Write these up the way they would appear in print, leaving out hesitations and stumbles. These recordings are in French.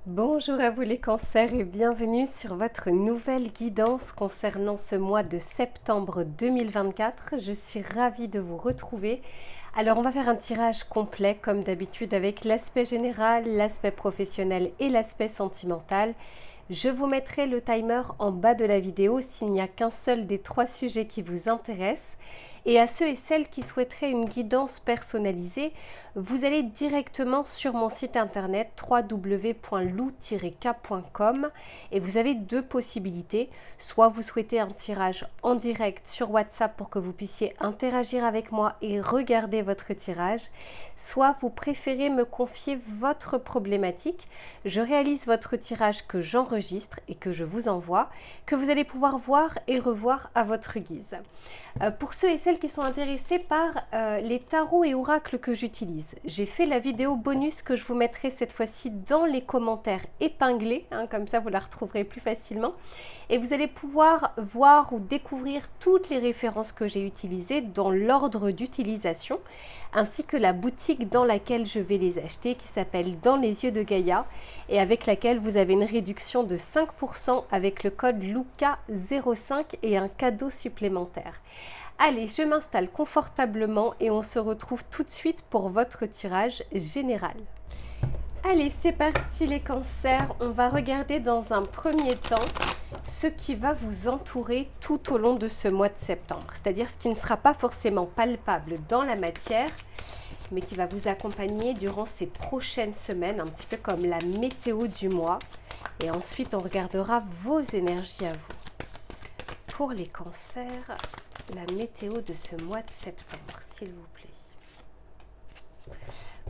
Bonjour à vous les cancers et bienvenue sur votre nouvelle guidance concernant ce mois de septembre 2024. Je suis ravie de vous retrouver. Alors on va faire un tirage complet comme d'habitude avec l'aspect général, l'aspect professionnel et l'aspect sentimental. Je vous mettrai le timer en bas de la vidéo s'il n'y a qu'un seul des trois sujets qui vous intéresse. Et à ceux et celles qui souhaiteraient une guidance personnalisée, vous allez directement sur mon site internet www.lou-k.com et vous avez deux possibilités. Soit vous souhaitez un tirage en direct sur WhatsApp pour que vous puissiez interagir avec moi et regarder votre tirage, soit vous préférez me confier votre problématique. Je réalise votre tirage que j'enregistre et que je vous envoie, que vous allez pouvoir voir et revoir à votre guise. Pour ceux et celles qui sont intéressés par les tarots et oracles que j'utilise, j'ai fait la vidéo bonus que je vous mettrai cette fois-ci dans les commentaires épinglés, comme ça vous la retrouverez plus facilement. Et vous allez pouvoir voir ou découvrir toutes les références que j'ai utilisées dans l'ordre d'utilisation, ainsi que la boutique dans laquelle je vais les acheter, qui s'appelle Dans les yeux de Gaïa, et avec laquelle vous avez une réduction de 5% avec le code LUCA05 et un cadeau supplémentaire. Allez, je m'installe confortablement et on se retrouve tout de suite pour votre tirage général. Allez, c'est parti les cancers. On va regarder dans un premier temps ce qui va vous entourer tout au long de ce mois de septembre. C'est-à-dire ce qui ne sera pas forcément palpable dans la matière, mais qui va vous accompagner durant ces prochaines semaines, un petit peu comme la météo du mois. Et ensuite, on regardera vos énergies à vous. Pour les cancers, la météo de ce mois de septembre, s'il vous plaît.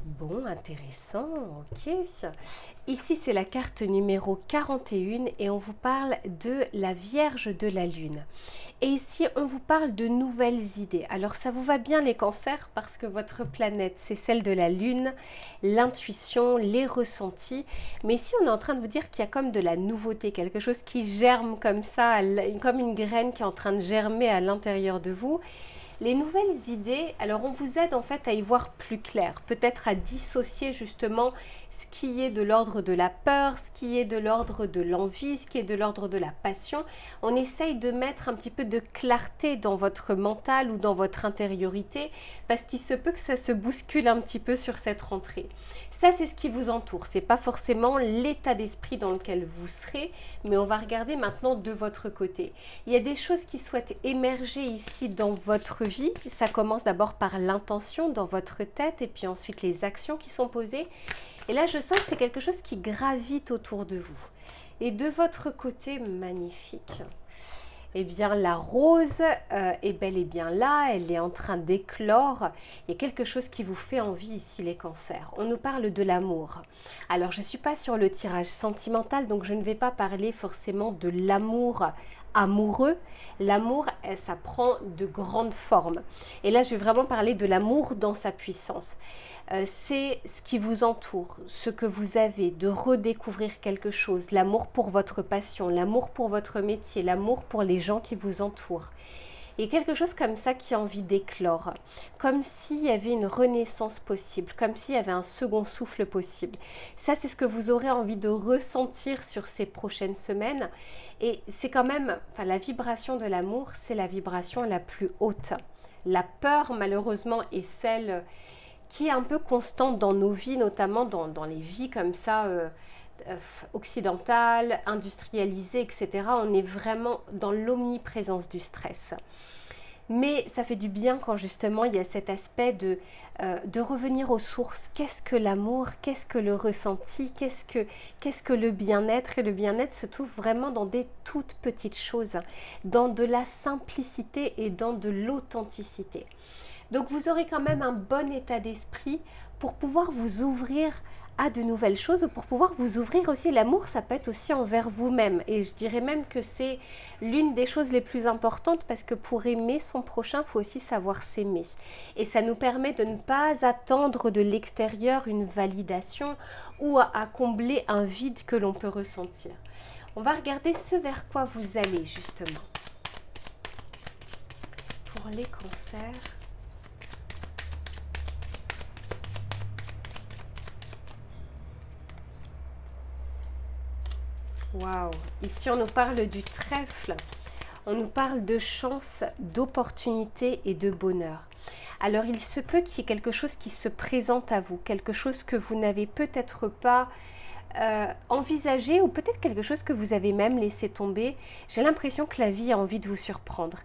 Bon, intéressant, ok. Ici, c'est la carte numéro 41 et on vous parle de la Vierge de la Lune. Et ici, on vous parle de nouvelles idées. Alors, ça vous va bien les cancers parce que votre planète, c'est celle de la Lune, l'intuition, les ressentis. Mais ici, on est en train de vous dire qu'il y a comme de la nouveauté, quelque chose qui germe comme ça, comme une graine qui est en train de germer à l'intérieur de vous. Les nouvelles idées, alors on vous aide en fait à y voir plus clair, peut-être à dissocier justement ce qui est de l'ordre de la peur, ce qui est de l'ordre de l'envie, ce qui est de l'ordre de la passion. On essaye de mettre un petit peu de clarté dans votre mental ou dans votre intériorité parce qu'il se peut que ça se bouscule un petit peu sur cette rentrée. Ça, c'est ce qui vous entoure. Ce n'est pas forcément l'état d'esprit dans lequel vous serez, mais on va regarder maintenant de votre côté. Il y a des choses qui souhaitent émerger ici dans votre vie. Ça commence d'abord par l'intention dans votre tête et puis ensuite les actions qui sont posées. Et là, je sens que c'est quelque chose qui gravite autour de vous. Et de votre côté, magnifique. Eh bien, la rose est bel et bien là, elle est en train d'éclore. Il y a quelque chose qui vous fait envie ici, les cancers. On nous parle de l'amour. Alors, je ne suis pas sur le tirage sentimental, donc je ne vais pas parler forcément de l'amour amoureux. L'amour, ça prend de grandes formes. Et là, je vais vraiment parler de l'amour dans sa puissance. C'est ce qui vous entoure, ce que vous avez, de redécouvrir quelque chose, l'amour pour votre passion, l'amour pour votre métier, l'amour pour les gens qui vous entourent. Et quelque chose comme ça qui a envie d'éclore, comme s'il y avait une renaissance possible, comme s'il y avait un second souffle possible. Ça, c'est ce que vous aurez envie de ressentir sur ces prochaines semaines. Et c'est quand même, enfin, la vibration de l'amour, c'est la vibration la plus haute. La peur, malheureusement, est celle qui est un peu constante dans nos vies, notamment dans les vies comme ça, occidentales, industrialisées, etc. On est vraiment dans l'omniprésence du stress. Mais ça fait du bien quand justement il y a cet aspect de revenir aux sources. Qu'est-ce que l'amour? Qu'est-ce que le ressenti? Qu'est-ce que le bien-être? Et le bien-être se trouve vraiment dans des toutes petites choses, dans de la simplicité et dans de l'authenticité. Donc vous aurez quand même un bon état d'esprit pour pouvoir vous ouvrir à de nouvelles choses ou pour pouvoir vous ouvrir aussi. L'amour, ça peut être aussi envers vous-même. Et je dirais même que c'est l'une des choses les plus importantes parce que pour aimer son prochain, il faut aussi savoir s'aimer. Et ça nous permet de ne pas attendre de l'extérieur une validation ou à combler un vide que l'on peut ressentir. On va regarder ce vers quoi vous allez justement. Pour les cancers. Waouh! Ici, on nous parle du trèfle. On nous parle de chance, d'opportunité et de bonheur. Alors, il se peut qu'il y ait quelque chose qui se présente à vous, quelque chose que vous n'avez peut-être pas envisagé ou peut-être quelque chose que vous avez même laissé tomber. J'ai l'impression que la vie a envie de vous surprendre.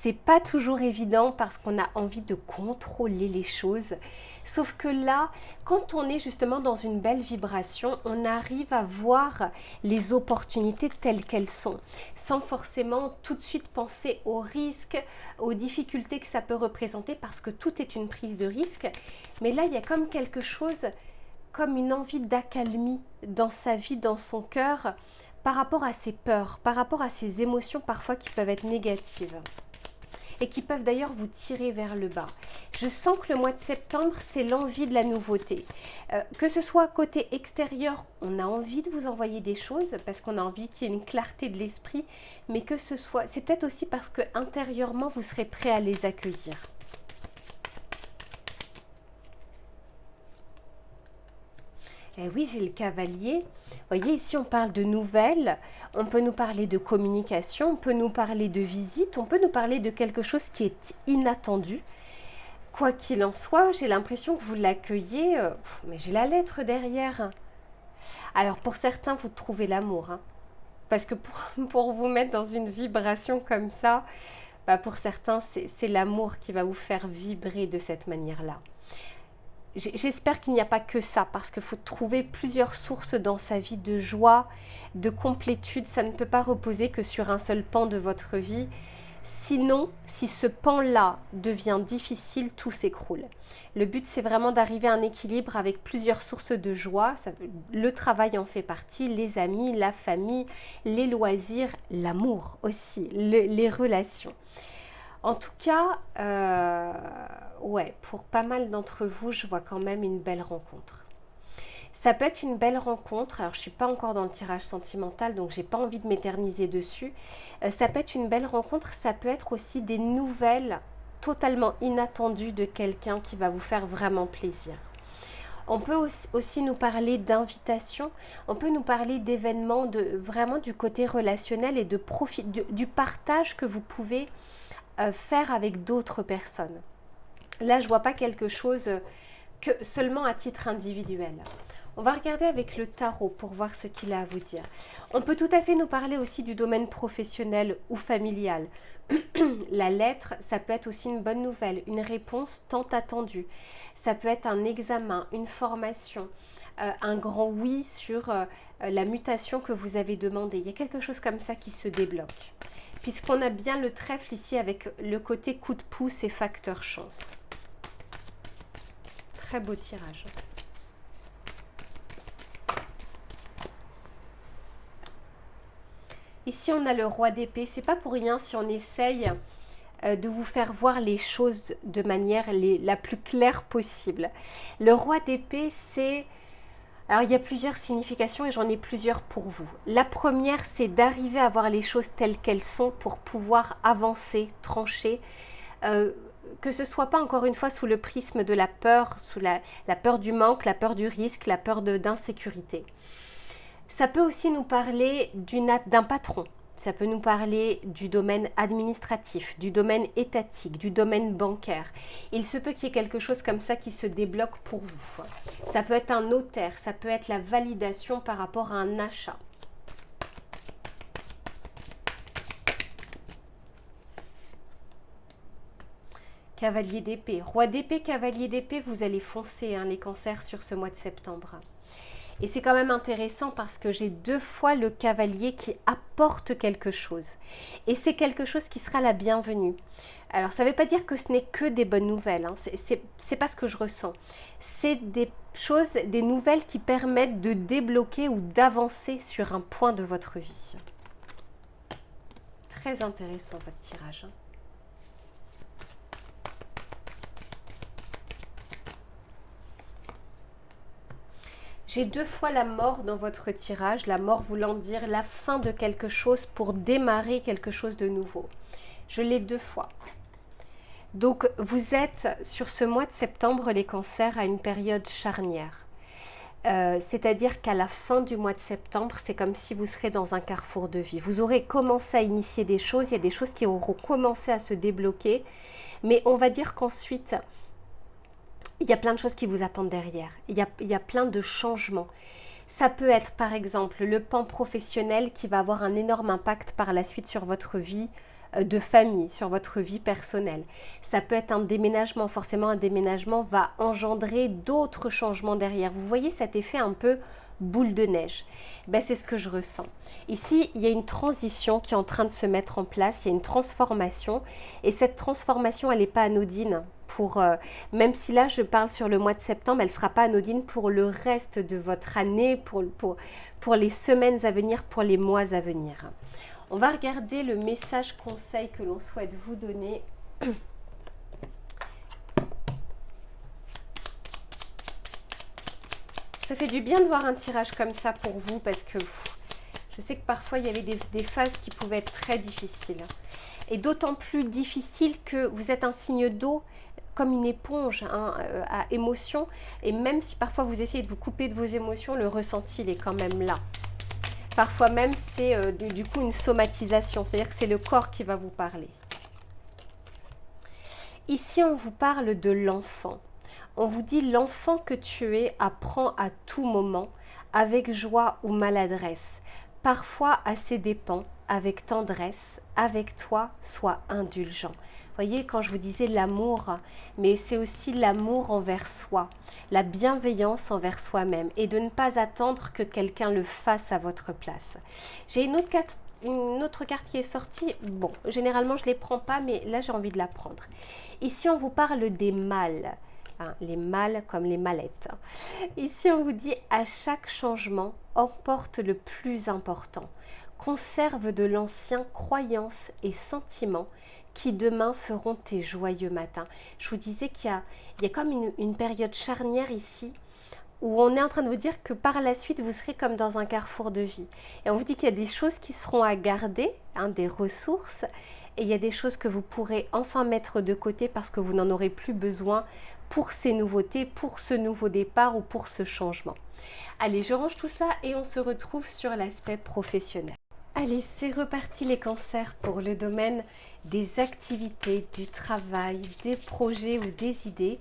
C'est pas toujours évident parce qu'on a envie de contrôler les choses. Sauf que là, quand on est justement dans une belle vibration, on arrive à voir les opportunités telles qu'elles sont, sans forcément tout de suite penser aux risques, aux difficultés que ça peut représenter, parce que tout est une prise de risque. Mais là, il y a comme quelque chose, comme une envie d'accalmie dans sa vie, dans son cœur, par rapport à ses peurs, par rapport à ses émotions parfois qui peuvent être négatives et qui peuvent d'ailleurs vous tirer vers le bas. Je sens que le mois de septembre, c'est l'envie de la nouveauté. Que ce soit côté extérieur, on a envie de vous envoyer des choses parce qu'on a envie qu'il y ait une clarté de l'esprit, mais que ce soit, c'est peut-être aussi parce que intérieurement, vous serez prêt à les accueillir. Eh oui, j'ai le cavalier. Vous voyez, ici, on parle de nouvelles, on peut nous parler de communication, on peut nous parler de visite, on peut nous parler de quelque chose qui est inattendu. Quoi qu'il en soit, j'ai l'impression que vous l'accueillez, mais j'ai la lettre derrière. Alors, pour certains, vous trouvez l'amour, hein, parce que pour vous mettre dans une vibration comme ça, bah pour certains, c'est l'amour qui va vous faire vibrer de cette manière-là. J'espère qu'il n'y a pas que ça, parce qu'il faut trouver plusieurs sources dans sa vie de joie, de complétude. Ça ne peut pas reposer que sur un seul pan de votre vie. Sinon, si ce pan-là devient difficile, tout s'écroule. Le but, c'est vraiment d'arriver à un équilibre avec plusieurs sources de joie. Le travail en fait partie, les amis, la famille, les loisirs, l'amour aussi, les relations. En tout cas, ouais, pour pas mal d'entre vous, je vois quand même une belle rencontre. Ça peut être une belle rencontre, alors je ne suis pas encore dans le tirage sentimental, donc j'ai pas envie de m'éterniser dessus. Ça peut être une belle rencontre, ça peut être aussi des nouvelles totalement inattendues de quelqu'un qui va vous faire vraiment plaisir. On peut aussi nous parler d'invitation, on peut nous parler d'événements, vraiment du côté relationnel et de profit, du partage que vous pouvez faire avec d'autres personnes. Là, je ne vois pas quelque chose que seulement à titre individuel. On va regarder avec le tarot pour voir ce qu'il a à vous dire. On peut tout à fait nous parler aussi du domaine professionnel ou familial. La lettre, ça peut être aussi une bonne nouvelle, une réponse tant attendue. Ça peut être un examen, une formation, un grand oui sur la mutation que vous avez demandée. Il y a quelque chose comme ça qui se débloque. Puisqu'on a bien le trèfle ici avec le côté coup de pouce et facteur chance. Très beau tirage. Ici, on a le roi d'épée. C'est pas pour rien si on essaye de vous faire voir les choses de manière la plus claire possible. Le roi d'épée, c'est... Alors, il y a plusieurs significations et j'en ai plusieurs pour vous. La première, c'est d'arriver à voir les choses telles qu'elles sont pour pouvoir avancer, trancher, que ce ne soit pas encore une fois sous le prisme de la peur, sous la peur du manque, la peur du risque, la peur d'insécurité. Ça peut aussi nous parler d'un patron. Ça peut nous parler du domaine administratif, du domaine étatique, du domaine bancaire. Il se peut qu'il y ait quelque chose comme ça qui se débloque pour vous. Ça peut être un notaire, ça peut être la validation par rapport à un achat. Cavalier d'épée, roi d'épée, cavalier d'épée, vous allez foncer les cancers sur ce mois de septembre. Et c'est quand même intéressant parce que j'ai 2 fois le cavalier qui apporte quelque chose. Et c'est quelque chose qui sera la bienvenue. Alors, ça ne veut pas dire que ce n'est que des bonnes nouvelles. Hein. C'est pas ce que je ressens. C'est des choses, des nouvelles qui permettent de débloquer ou d'avancer sur un point de votre vie. Très intéressant votre tirage. Hein. J'ai 2 fois la mort dans votre tirage, la mort voulant dire la fin de quelque chose pour démarrer quelque chose de nouveau. Je l'ai 2 fois. Donc, vous êtes sur ce mois de septembre, les cancers, à une période charnière. C'est-à-dire qu'à la fin du mois de septembre, c'est comme si vous serez dans un carrefour de vie. Vous aurez commencé à initier des choses, il y a des choses qui auront commencé à se débloquer, mais on va dire qu'ensuite, il y a plein de choses qui vous attendent derrière. Il y a plein de changements. Ça peut être par exemple le pan professionnel qui va avoir un énorme impact par la suite sur votre vie de famille, sur votre vie personnelle. Ça peut être un déménagement, forcément un déménagement va engendrer d'autres changements derrière. Vous voyez cet effet un peu boule de neige. Ben, c'est ce que je ressens. Ici, il y a une transition qui est en train de se mettre en place, il y a une transformation et cette transformation, elle n'est pas anodine. Même si là je parle sur le mois de septembre, elle ne sera pas anodine pour le reste de votre année, pour les semaines à venir, pour les mois à venir. On va regarder le message conseil que l'on souhaite vous donner. Ça fait du bien de voir un tirage comme ça pour vous parce que je sais que parfois il y avait des phases qui pouvaient être très difficiles. Et d'autant plus difficiles que vous êtes un signe d'eau comme une éponge à émotions. Et même si parfois vous essayez de vous couper de vos émotions, le ressenti il est quand même là. Parfois même c'est du coup une somatisation, c'est-à-dire que c'est le corps qui va vous parler. Ici on vous parle de l'enfant. On vous dit l'enfant que tu es apprend à tout moment, avec joie ou maladresse, parfois à ses dépens, avec tendresse, avec toi, sois indulgent. Voyez, quand je vous disais l'amour, mais c'est aussi l'amour envers soi, la bienveillance envers soi-même et de ne pas attendre que quelqu'un le fasse à votre place. J'ai une autre carte qui est sortie. Bon, généralement je ne les prends pas, mais là j'ai envie de la prendre. Ici, on vous parle des mâles. Les mâles comme les mallettes. Ici, on vous dit à chaque changement, emporte le plus important. Conserve de l'ancien croyances et sentiments qui demain feront tes joyeux matins. Je vous disais qu'il y a comme une période charnière ici où on est en train de vous dire que par la suite, vous serez comme dans un carrefour de vie. Et on vous dit qu'il y a des choses qui seront à garder, des ressources, et il y a des choses que vous pourrez enfin mettre de côté parce que vous n'en aurez plus besoin pour ces nouveautés, pour ce nouveau départ ou pour ce changement. Allez, je range tout ça et on se retrouve sur l'aspect professionnel. Allez, c'est reparti les cancers pour le domaine des activités, du travail, des projets ou des idées.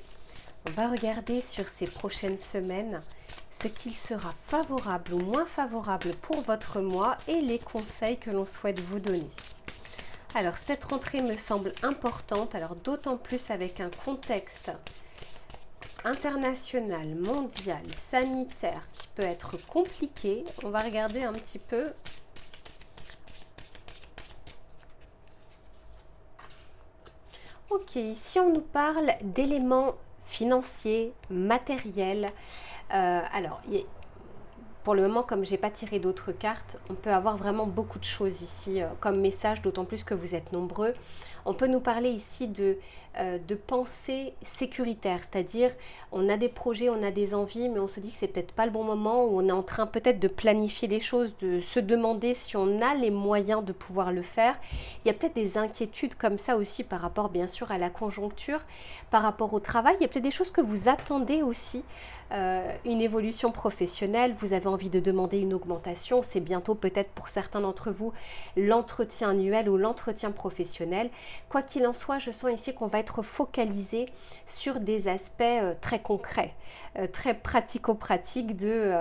On va regarder sur ces prochaines semaines ce qu'il sera favorable ou moins favorable pour votre mois et les conseils que l'on souhaite vous donner. Alors, cette rentrée me semble importante, alors d'autant plus avec un contexte international, mondial, sanitaire qui peut être compliqué. On va regarder un petit peu. Ok, ici on nous parle d'éléments financiers, matériels. Alors, pour le moment, comme je n'ai pas tiré d'autres cartes, on peut avoir vraiment beaucoup de choses ici comme message, d'autant plus que vous êtes nombreux. On peut nous parler ici de pensée sécuritaire, c'est-à-dire on a des projets, on a des envies, mais on se dit que c'est peut-être pas le bon moment, ou on est en train peut-être de planifier les choses, de se demander si on a les moyens de pouvoir le faire. Il y a peut-être des inquiétudes comme ça aussi par rapport bien sûr à la conjoncture, par rapport au travail. Il y a peut-être des choses que vous attendez aussi, une évolution professionnelle, vous avez envie de demander une augmentation, c'est bientôt peut-être pour certains d'entre vous l'entretien annuel ou l'entretien professionnel. Quoi qu'il en soit, je sens ici qu'on va être focalisé sur des aspects très concrets, très pratico-pratiques de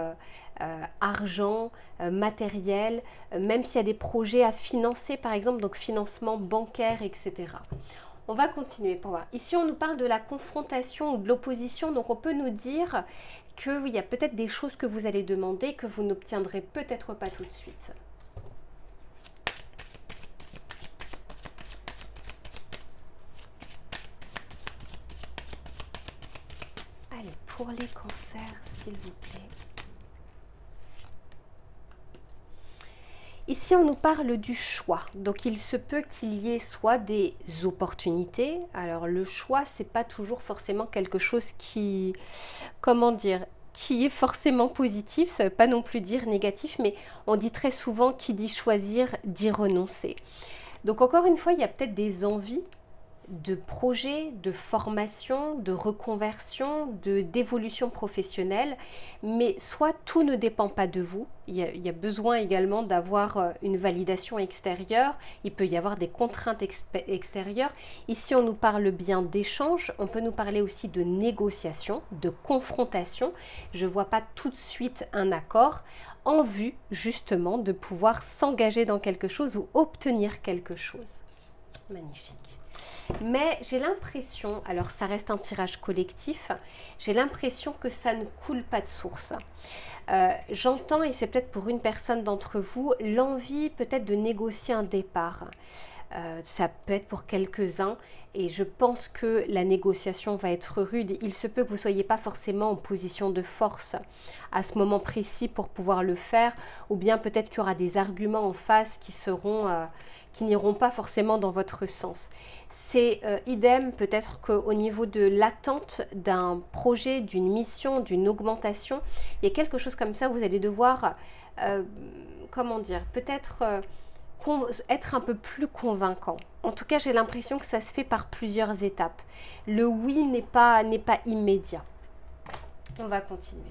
argent, matériel, même s'il y a des projets à financer par exemple, donc financement bancaire, etc. On va continuer pour voir. Ici, on nous parle de la confrontation ou de l'opposition. Donc, on peut nous dire qu'il y a peut-être des choses que vous allez demander que vous n'obtiendrez peut-être pas tout de suite. Allez, pour les cancers, s'il vous plaît. Ici, on nous parle du choix. Donc, il se peut qu'il y ait soit des opportunités. Alors, le choix, c'est pas toujours forcément quelque chose qui, comment dire, qui est forcément positif. Ça ne veut pas non plus dire négatif, mais on dit très souvent qui dit choisir, dit renoncer. Donc, encore une fois, il y a peut-être des envies de projets, de formation, de reconversion, d'évolution professionnelle, mais soit tout ne dépend pas de vous, il y a besoin également d'avoir une validation extérieure, il peut y avoir des contraintes extérieures. Ici, on nous parle bien d'échange, on peut nous parler aussi de négociation, de confrontation. Je ne vois pas tout de suite un accord en vue justement de pouvoir s'engager dans quelque chose ou obtenir quelque chose. Magnifique. Mais j'ai l'impression, alors ça reste un tirage collectif, j'ai l'impression que ça ne coule pas de source. J'entends, et c'est peut-être pour une personne d'entre vous, l'envie peut-être de négocier un départ. Ça peut être pour quelques-uns et je pense que la négociation va être rude. Il se peut que vous ne soyez pas forcément en position de force à ce moment précis pour pouvoir le faire, ou bien peut-être qu'il y aura des arguments en face qui n'iront pas forcément dans votre sens. C'est idem peut-être qu'au niveau de l'attente d'un projet, d'une mission, d'une augmentation, il y a quelque chose comme ça, vous allez devoir, comment dire, peut-être être un peu plus convaincant. En tout cas, j'ai l'impression que ça se fait par plusieurs étapes. Le oui n'est pas immédiat. On va continuer.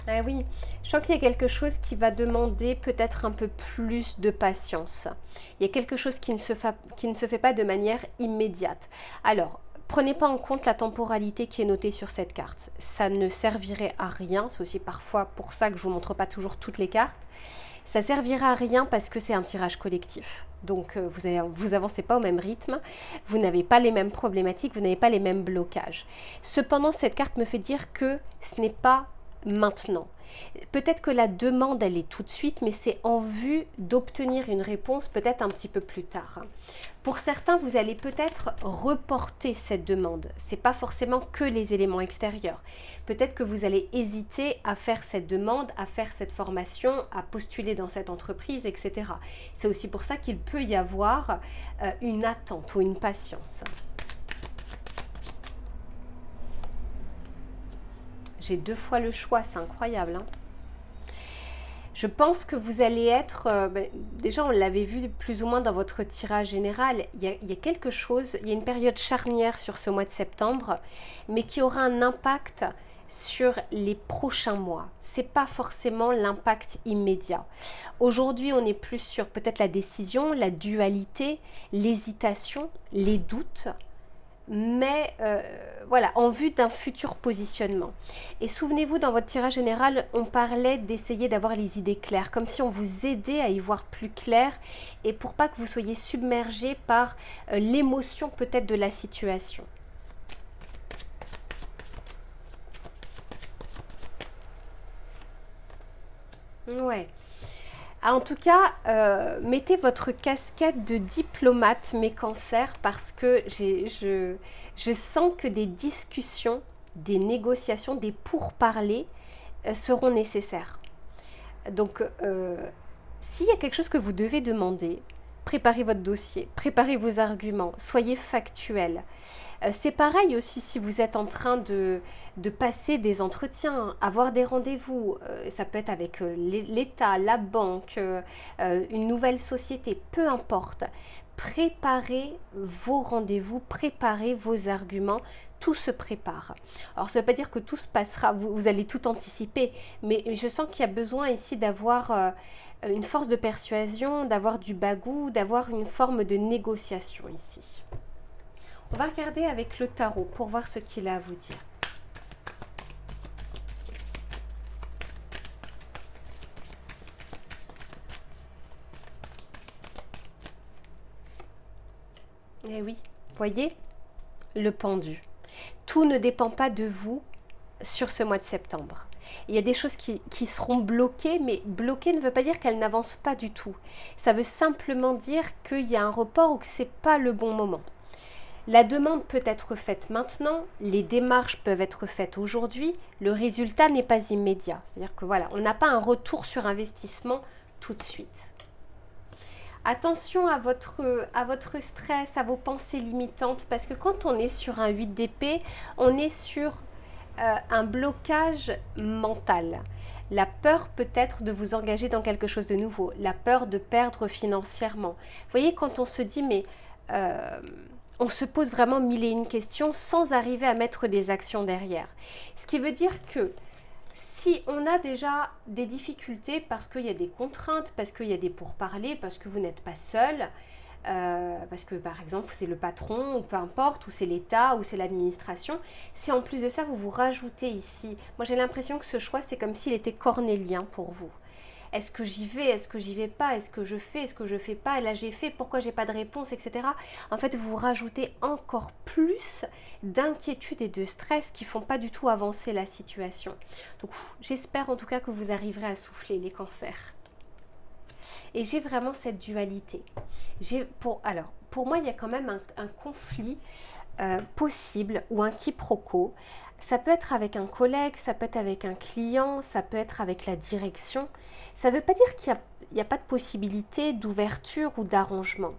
Ah oui, je sens qu'il y a quelque chose qui va demander peut-être un peu plus de patience. Il y a quelque chose qui ne se fait pas de manière immédiate. Alors, prenez pas en compte la temporalité qui est notée sur cette carte. Ça ne servirait à rien. C'est aussi parfois pour ça que je ne vous montre pas toujours toutes les cartes. Ça servira à rien parce que c'est un tirage collectif. Donc, vous avancez pas au même rythme, vous n'avez pas les mêmes problématiques, vous n'avez pas les mêmes blocages. Cependant, cette carte me fait dire que ce n'est pas maintenant. Peut-être que la demande, elle est tout de suite, mais c'est en vue d'obtenir une réponse peut-être un petit peu plus tard. Pour certains, vous allez peut-être reporter cette demande. Ce n'est pas forcément que les éléments extérieurs. Peut-être que vous allez hésiter à faire cette demande, à faire cette formation, à postuler dans cette entreprise, etc. C'est aussi pour ça qu'il peut y avoir une attente ou une patience. J'ai 2 fois le choix, c'est incroyable. Hein. Je pense que vous allez être, déjà on l'avait vu plus ou moins dans votre tirage général, il y a quelque chose, il y a une période charnière sur ce mois de septembre, mais qui aura un impact sur les prochains mois. Ce n'est pas forcément l'impact immédiat. Aujourd'hui, on est plus sur peut-être la décision, la dualité, l'hésitation, les doutes, mais voilà, en vue d'un futur positionnement. Et souvenez-vous, dans votre tirage général, on parlait d'essayer d'avoir les idées claires, comme si on vous aidait à y voir plus clair, et pour pas que vous soyez submergé par l'émotion peut-être de la situation. Ouais. En tout cas, mettez votre casquette de diplomate, mes cancers, parce que je sens que des discussions, des négociations, des pourparlers seront nécessaires. Donc, s'il y a quelque chose que vous devez demander, préparez votre dossier, préparez vos arguments, soyez factuel. C'est pareil aussi si vous êtes en train de passer des entretiens, avoir des rendez-vous. Ça peut être avec l'État, la banque, une nouvelle société, peu importe. Préparez vos rendez-vous, préparez vos arguments, tout se prépare. Alors ça ne veut pas dire que tout se passera, vous allez tout anticiper, mais je sens qu'il y a besoin ici d'avoir une force de persuasion, d'avoir du bagou, d'avoir une forme de négociation ici. On va regarder avec le tarot pour voir ce qu'il a à vous dire. Eh oui, voyez, le pendu. Tout ne dépend pas de vous sur ce mois de septembre. Il y a des choses qui seront bloquées, mais bloquées ne veut pas dire qu'elles n'avancent pas du tout. Ça veut simplement dire qu'il y a un report ou que ce n'est pas le bon moment. La demande peut être faite maintenant, les démarches peuvent être faites aujourd'hui, le résultat n'est pas immédiat. C'est-à-dire que voilà, on n'a pas un retour sur investissement tout de suite. Attention à votre stress, à vos pensées limitantes, parce que quand on est sur un 8 d'épée, on est sur un blocage mental. La peur peut-être de vous engager dans quelque chose de nouveau, la peur de perdre financièrement. Vous voyez, quand on se dit, mais on se pose vraiment mille et une questions sans arriver à mettre des actions derrière. Ce qui veut dire que si on a déjà des difficultés parce qu'il y a des contraintes, parce qu'il y a des pourparlers, parce que vous n'êtes pas seul, parce que par exemple c'est le patron ou peu importe, ou c'est l'État ou c'est l'administration, si en plus de ça vous vous rajoutez ici, moi j'ai l'impression que ce choix c'est comme s'il était cornélien pour vous. Est-ce que j'y vais, est-ce que j'y vais pas, est-ce que je fais, est-ce que je fais pas, là j'ai fait, pourquoi j'ai pas de réponse, etc. En fait vous rajoutez encore plus d'inquiétude et de stress qui font pas du tout avancer la situation. Donc j'espère en tout cas que vous arriverez à souffler les cancers. Et j'ai vraiment cette dualité. Alors, pour moi, il y a quand même un conflit possible ou un quiproquo. Ça peut être avec un collègue, ça peut être avec un client, ça peut être avec la direction. Ça ne veut pas dire qu'il n'y a pas de possibilité d'ouverture ou d'arrangement.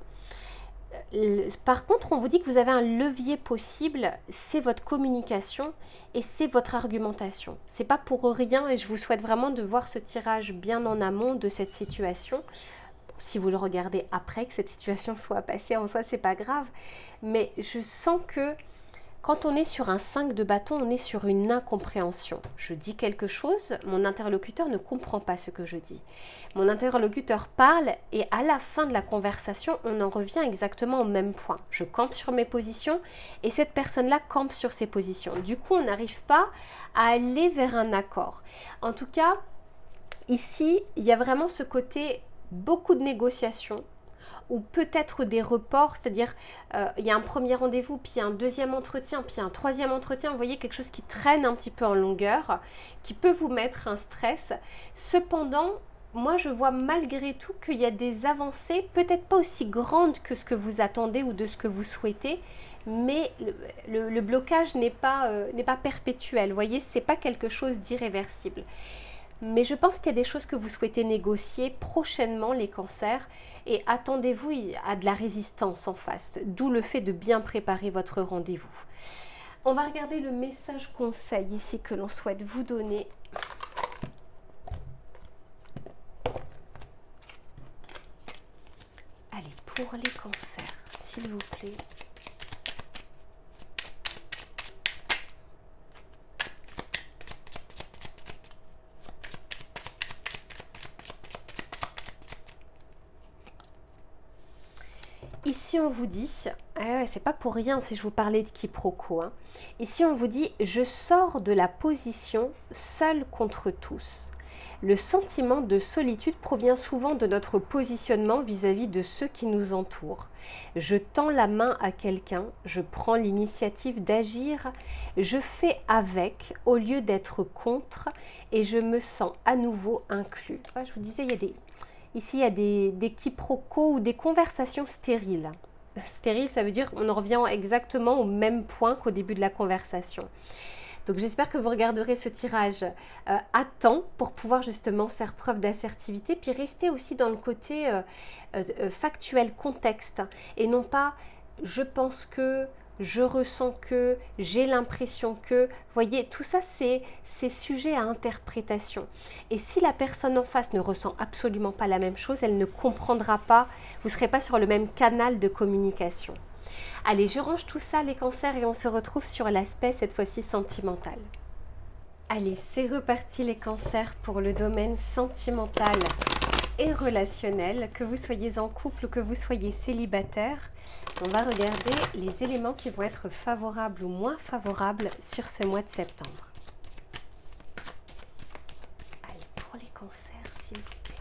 Par contre, on vous dit que vous avez un levier possible, c'est votre communication et c'est votre argumentation. C'est pas pour rien et je vous souhaite vraiment de voir ce tirage bien en amont de cette situation. Si vous le regardez après que cette situation soit passée, en soi, c'est pas grave. Mais je sens que quand on est sur un 5 de bâton, on est sur une incompréhension. Je dis quelque chose, mon interlocuteur ne comprend pas ce que je dis. Mon interlocuteur parle et à la fin de la conversation, on en revient exactement au même point. Je campe sur mes positions et cette personne-là campe sur ses positions. Du coup, on n'arrive pas à aller vers un accord. En tout cas, ici, il y a vraiment ce côté beaucoup de négociations, ou peut-être des reports, c'est-à-dire il y a un premier rendez-vous, puis un deuxième entretien, puis un troisième entretien, vous voyez quelque chose qui traîne un petit peu en longueur, qui peut vous mettre un stress. Cependant, moi je vois malgré tout qu'il y a des avancées, peut-être pas aussi grandes que ce que vous attendez ou de ce que vous souhaitez, mais le blocage n'est pas perpétuel, vous voyez, c'est pas quelque chose d'irréversible. Mais je pense qu'il y a des choses que vous souhaitez négocier prochainement, les cancers, et attendez-vous à de la résistance en face, d'où le fait de bien préparer votre rendez-vous. On va regarder le message conseil ici que l'on souhaite vous donner. Allez, pour les cancers, s'il vous plaît. Ici, on vous dit, c'est pas pour rien si je vous parlais de quiproquo, hein. Ici, on vous dit, je sors de la position seul contre tous. Le sentiment de solitude provient souvent de notre positionnement vis-à-vis de ceux qui nous entourent. Je tends la main à quelqu'un, je prends l'initiative d'agir, je fais avec au lieu d'être contre et je me sens à nouveau inclus. Je vous disais, ici, il y a des quiproquos ou des conversations stériles. Stérile, ça veut dire qu'on en revient exactement au même point qu'au début de la conversation. Donc j'espère que vous regarderez ce tirage à temps pour pouvoir justement faire preuve d'assertivité, puis rester aussi dans le côté factuel, contexte, et non pas je pense que, je ressens que, j'ai l'impression que. Vous voyez, tout ça c'est sujet à interprétation. Et si la personne en face ne ressent absolument pas la même chose, elle ne comprendra pas, vous ne serez pas sur le même canal de communication. Allez, je range tout ça les cancers et on se retrouve sur l'aspect cette fois-ci sentimental. Allez, c'est reparti les cancers pour le domaine sentimental et relationnel, que vous soyez en couple ou que vous soyez célibataire. On va regarder les éléments qui vont être favorables ou moins favorables sur ce mois de septembre. Allez, pour les cancers, s'il vous plaît.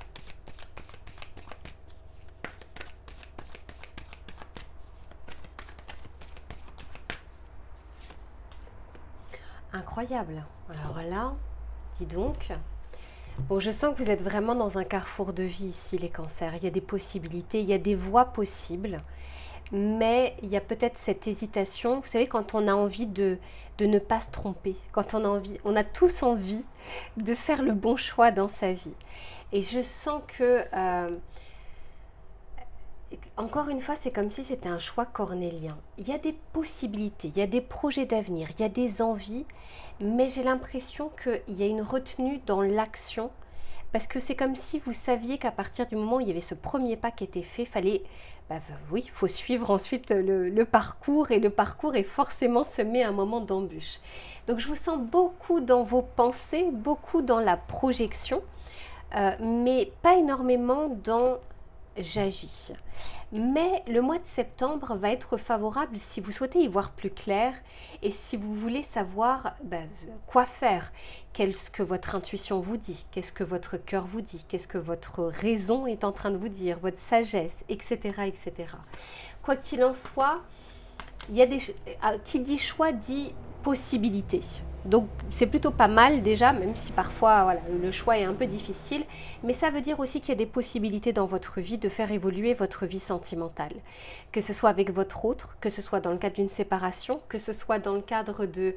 Incroyable. Alors là, dis donc. Bon, je sens que vous êtes vraiment dans un carrefour de vie ici, les cancers. Il y a des possibilités, il y a des voies possibles, mais il y a peut-être cette hésitation. Vous savez, quand on a envie de ne pas se tromper, quand on a tous envie de faire le bon choix dans sa vie. Et je sens que Encore une fois, c'est comme si c'était un choix cornélien. Il y a des possibilités, il y a des projets d'avenir, il y a des envies, mais j'ai l'impression qu'il y a une retenue dans l'action, parce que c'est comme si vous saviez qu'à partir du moment où il y avait ce premier pas qui était fait, oui, il faut suivre ensuite le parcours, et le parcours est forcément semé à un moment d'embûche. Donc je vous sens beaucoup dans vos pensées, beaucoup dans la projection, mais pas énormément dans j'agis. Mais le mois de septembre va être favorable si vous souhaitez y voir plus clair et si vous voulez savoir quoi faire, qu'est-ce que votre intuition vous dit, qu'est-ce que votre cœur vous dit, qu'est-ce que votre raison est en train de vous dire, votre sagesse, etc. etc. Quoi qu'il en soit, il y a qui dit choix dit possibilité. Donc c'est plutôt pas mal déjà, même si parfois voilà, le choix est un peu difficile, mais ça veut dire aussi qu'il y a des possibilités dans votre vie de faire évoluer votre vie sentimentale. Que ce soit avec votre autre, que ce soit dans le cadre d'une séparation, que ce soit dans le cadre de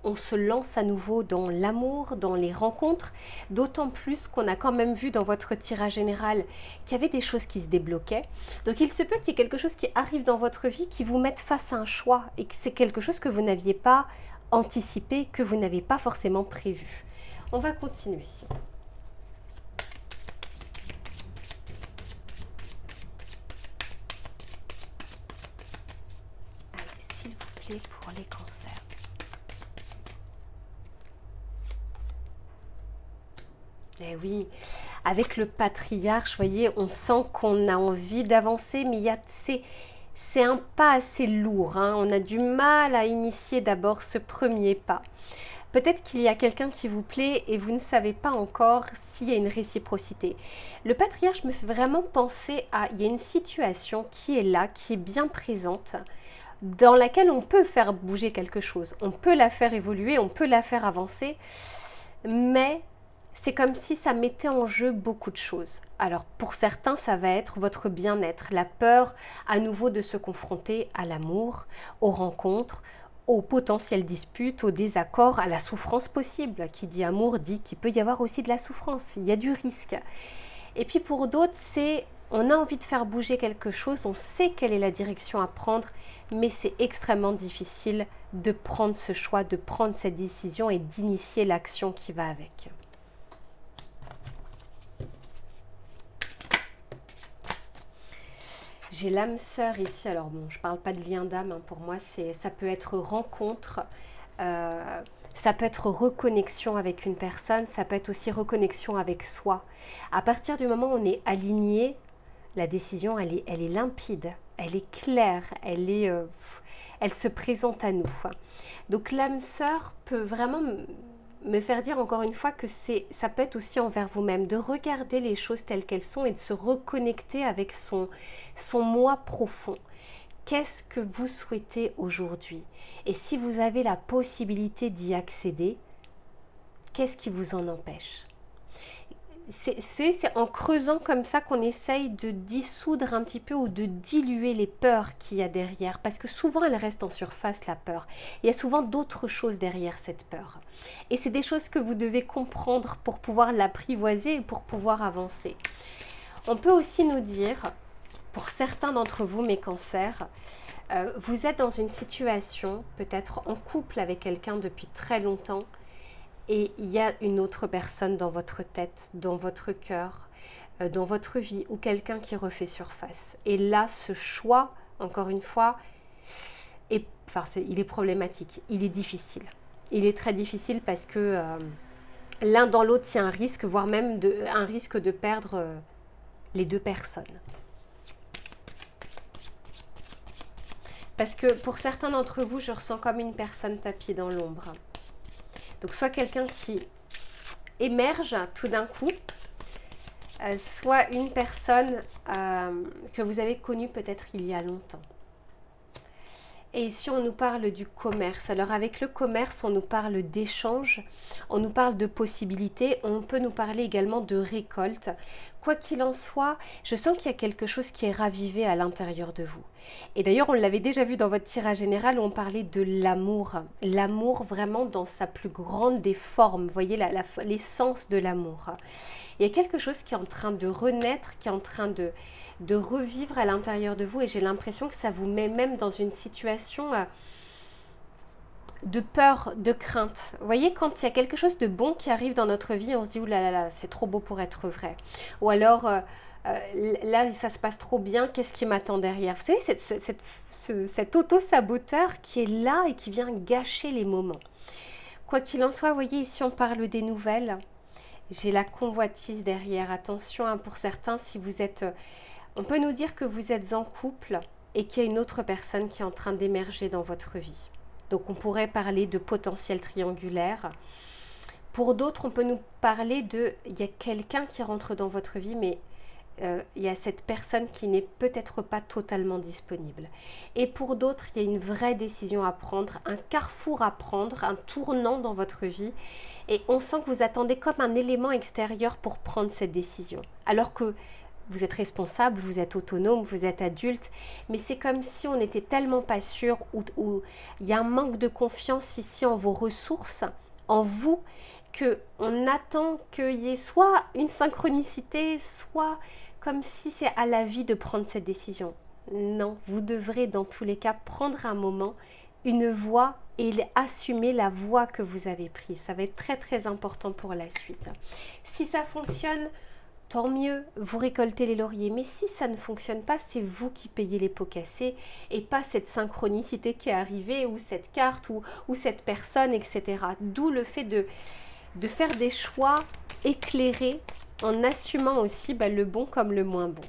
on se lance à nouveau dans l'amour, dans les rencontres, d'autant plus qu'on a quand même vu dans votre tirage général qu'il y avait des choses qui se débloquaient. Donc il se peut qu'il y ait quelque chose qui arrive dans votre vie qui vous mette face à un choix et que c'est quelque chose que vous n'aviez pas anticipé, que vous n'avez pas forcément prévu. On va continuer. Allez, s'il vous plaît, pour les cancers. Eh oui, avec le patriarche, vous voyez, on sent qu'on a envie d'avancer, mais c'est un pas assez lourd, hein. On a du mal à initier d'abord ce premier pas. Peut-être qu'il y a quelqu'un qui vous plaît et vous ne savez pas encore s'il y a une réciprocité. Le patriarche me fait vraiment penser il y a une situation qui est là, qui est bien présente, dans laquelle on peut faire bouger quelque chose. On peut la faire évoluer, on peut la faire avancer, mais c'est comme si ça mettait en jeu beaucoup de choses. Alors pour certains, ça va être votre bien-être, la peur à nouveau de se confronter à l'amour, aux rencontres, aux potentielles disputes, aux désaccords, à la souffrance possible. Qui dit amour dit qu'il peut y avoir aussi de la souffrance, il y a du risque. Et puis pour d'autres, on a envie de faire bouger quelque chose, on sait quelle est la direction à prendre, mais c'est extrêmement difficile de prendre ce choix, de prendre cette décision et d'initier l'action qui va avec. J'ai l'âme sœur ici, alors bon, je ne parle pas de lien d'âme, hein, pour moi ça peut être rencontre, ça peut être reconnexion avec une personne, ça peut être aussi reconnexion avec soi. À partir du moment où on est aligné, la décision elle est limpide, elle est claire, elle se présente à nous. Donc l'âme sœur peut vraiment me faire dire encore une fois que ça peut être aussi envers vous-même, de regarder les choses telles qu'elles sont et de se reconnecter avec son moi profond. Qu'est-ce que vous souhaitez aujourd'hui? Et si vous avez la possibilité d'y accéder, qu'est-ce qui vous en empêche? C'est en creusant comme ça qu'on essaye de dissoudre un petit peu ou de diluer les peurs qu'il y a derrière. Parce que souvent, elle reste en surface, la peur. Il y a souvent d'autres choses derrière cette peur. Et c'est des choses que vous devez comprendre pour pouvoir l'apprivoiser et pour pouvoir avancer. On peut aussi nous dire, pour certains d'entre vous, mes cancers, vous êtes dans une situation, peut-être en couple avec quelqu'un depuis très longtemps, et il y a une autre personne dans votre tête, dans votre cœur, dans votre vie, ou quelqu'un qui refait surface. Et là, ce choix, encore une fois, il est problématique, il est difficile. Il est très difficile parce que l'un dans l'autre, il y a un risque, voire même un risque de perdre les deux personnes. Parce que pour certains d'entre vous, je ressens comme une personne tapie dans l'ombre. Donc soit quelqu'un qui émerge tout d'un coup, soit une personne que vous avez connue peut-être il y a longtemps. Et ici, on nous parle du commerce. Alors avec le commerce, on nous parle d'échange, on nous parle de possibilités, on peut nous parler également de récolte. quoi qu'il en soit, je sens qu'il y a quelque chose qui est ravivé à l'intérieur de vous. Et d'ailleurs, on l'avait déjà vu dans votre tirage général où on parlait de l'amour. L'amour vraiment dans sa plus grande des formes. Vous voyez l'essence de l'amour. Il y a quelque chose qui est en train de renaître, qui est en train de revivre à l'intérieur de vous. Et j'ai l'impression que ça vous met même dans une situation de peur, de crainte. Vous voyez, quand il y a quelque chose de bon qui arrive dans notre vie, on se dit, ouh là là là, c'est trop beau pour être vrai. Ou alors, là, ça se passe trop bien, qu'est-ce qui m'attend derrière? Vous savez, cet auto-saboteur qui est là et qui vient gâcher les moments. Quoi qu'il en soit, vous voyez, ici, on parle des nouvelles. J'ai la convoitise derrière. Attention, hein, pour certains, si vous êtes... on peut nous dire que vous êtes en couple et qu'il y a une autre personne qui est en train d'émerger dans votre vie. Donc on pourrait parler de potentiel triangulaire. Pour d'autres, on peut nous parler de... il y a quelqu'un qui rentre dans votre vie, mais il y a cette personne qui n'est peut-être pas totalement disponible. Et pour d'autres, il y a une vraie décision à prendre, un carrefour à prendre, un tournant dans votre vie. Et on sent que vous attendez comme un élément extérieur pour prendre cette décision. Alors que vous êtes responsable, vous êtes autonome, vous êtes adulte, mais c'est comme si on n'était tellement pas sûr, ou il y a un manque de confiance ici en vos ressources, en vous, qu'on attend qu'il y ait soit une synchronicité, soit comme si c'est à la vie de prendre cette décision. Non, vous devrez dans tous les cas prendre un moment, une voie et assumer la voie que vous avez prise. Ça va être très très important pour la suite. Si ça fonctionne, tant mieux, vous récoltez les lauriers. Mais si ça ne fonctionne pas, c'est vous qui payez les pots cassés et pas cette synchronicité qui est arrivée ou cette carte ou cette personne, etc. D'où le fait de faire des choix éclairés en assumant aussi le bon comme le moins bon.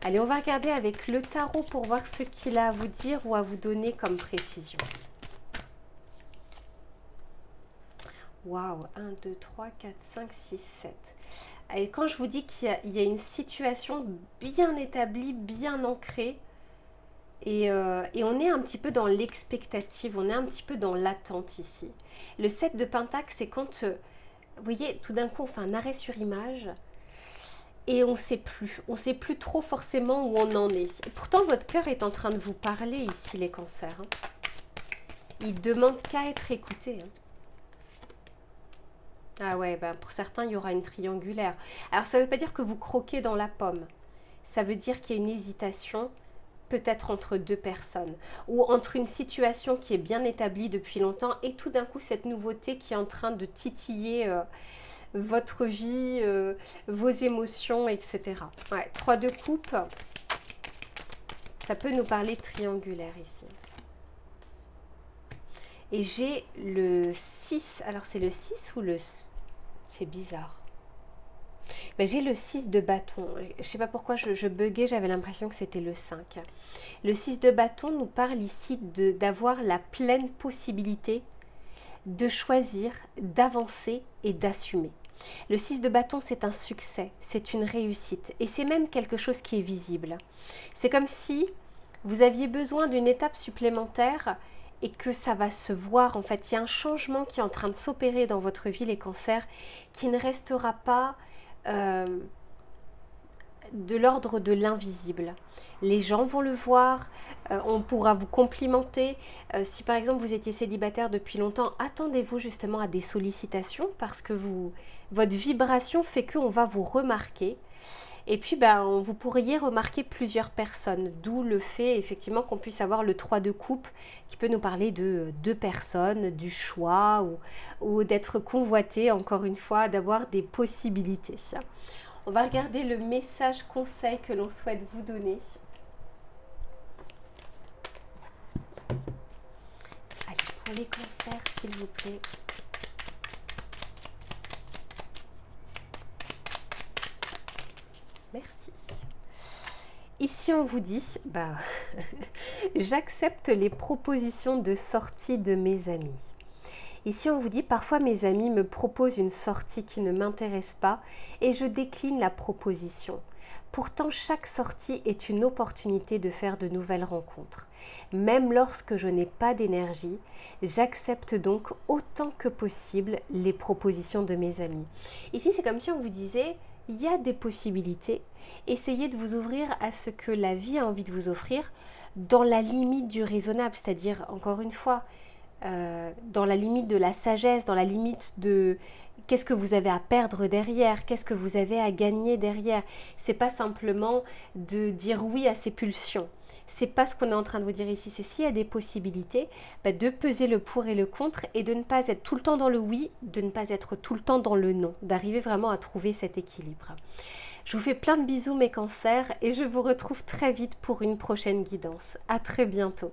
Allez, on va regarder avec le tarot pour voir ce qu'il a à vous dire ou à vous donner comme précision. Waouh, 1, 2, 3, 4, 5, 6, 7. Et quand je vous dis qu'il y a une situation bien établie, bien ancrée, et on est un petit peu dans l'expectative, on est un petit peu dans l'attente ici. Le 7 de Pentacle, c'est quand, vous voyez, tout d'un coup, on fait un arrêt sur image et on ne sait plus trop forcément où on en est. Et pourtant, votre cœur est en train de vous parler ici, les cancers. Il demande qu'à être écouté. Ah ouais, pour certains, il y aura une triangulaire. Alors, ça ne veut pas dire que vous croquez dans la pomme. Ça veut dire qu'il y a une hésitation, peut-être entre deux personnes, ou entre une situation qui est bien établie depuis longtemps, et tout d'un coup, cette nouveauté qui est en train de titiller votre vie, vos émotions, etc. Ouais, 3 de coupe, ça peut nous parler triangulaire ici. Et j'ai le 6, alors c'est le 6 ou le... c'est bizarre. J'ai le 6 de bâton. Je ne sais pas pourquoi je buguais, j'avais l'impression que c'était le 5. Le 6 de bâton nous parle ici d'avoir la pleine possibilité de choisir, d'avancer et d'assumer. Le 6 de bâton, c'est un succès, c'est une réussite et c'est même quelque chose qui est visible. C'est comme si vous aviez besoin d'une étape supplémentaire et que ça va se voir. En fait, il y a un changement qui est en train de s'opérer dans votre vie, les cancers, qui ne restera pas de l'ordre de l'invisible. Les gens vont le voir, on pourra vous complimenter. Si par exemple vous étiez célibataire depuis longtemps, attendez-vous justement à des sollicitations parce que votre vibration fait qu'on va vous remarquer. Et puis vous pourriez remarquer plusieurs personnes, d'où le fait effectivement qu'on puisse avoir le 3 de coupe qui peut nous parler de deux personnes, du choix ou d'être convoité, encore une fois, d'avoir des possibilités. On va regarder le message conseil que l'on souhaite vous donner. Allez, pour les cancers, s'il vous plaît. Merci. Ici, on vous dit, j'accepte les propositions de sortie de mes amis. Ici, on vous dit, parfois mes amis me proposent une sortie qui ne m'intéresse pas et je décline la proposition. Pourtant, chaque sortie est une opportunité de faire de nouvelles rencontres. Même lorsque je n'ai pas d'énergie, j'accepte donc autant que possible les propositions de mes amis. Ici, c'est comme si on vous disait, il y a des possibilités. Essayez de vous ouvrir à ce que la vie a envie de vous offrir dans la limite du raisonnable, c'est-à-dire, encore une fois, dans la limite de la sagesse, dans la limite de qu'est-ce que vous avez à perdre derrière, qu'est-ce que vous avez à gagner derrière. C'est pas simplement de dire oui à ses pulsions. C'est pas ce qu'on est en train de vous dire ici. C'est s'il y a des possibilités, de peser le pour et le contre et de ne pas être tout le temps dans le oui, de ne pas être tout le temps dans le non, d'arriver vraiment à trouver cet équilibre. Je vous fais plein de bisous mes cancers et je vous retrouve très vite pour une prochaine guidance. À très bientôt.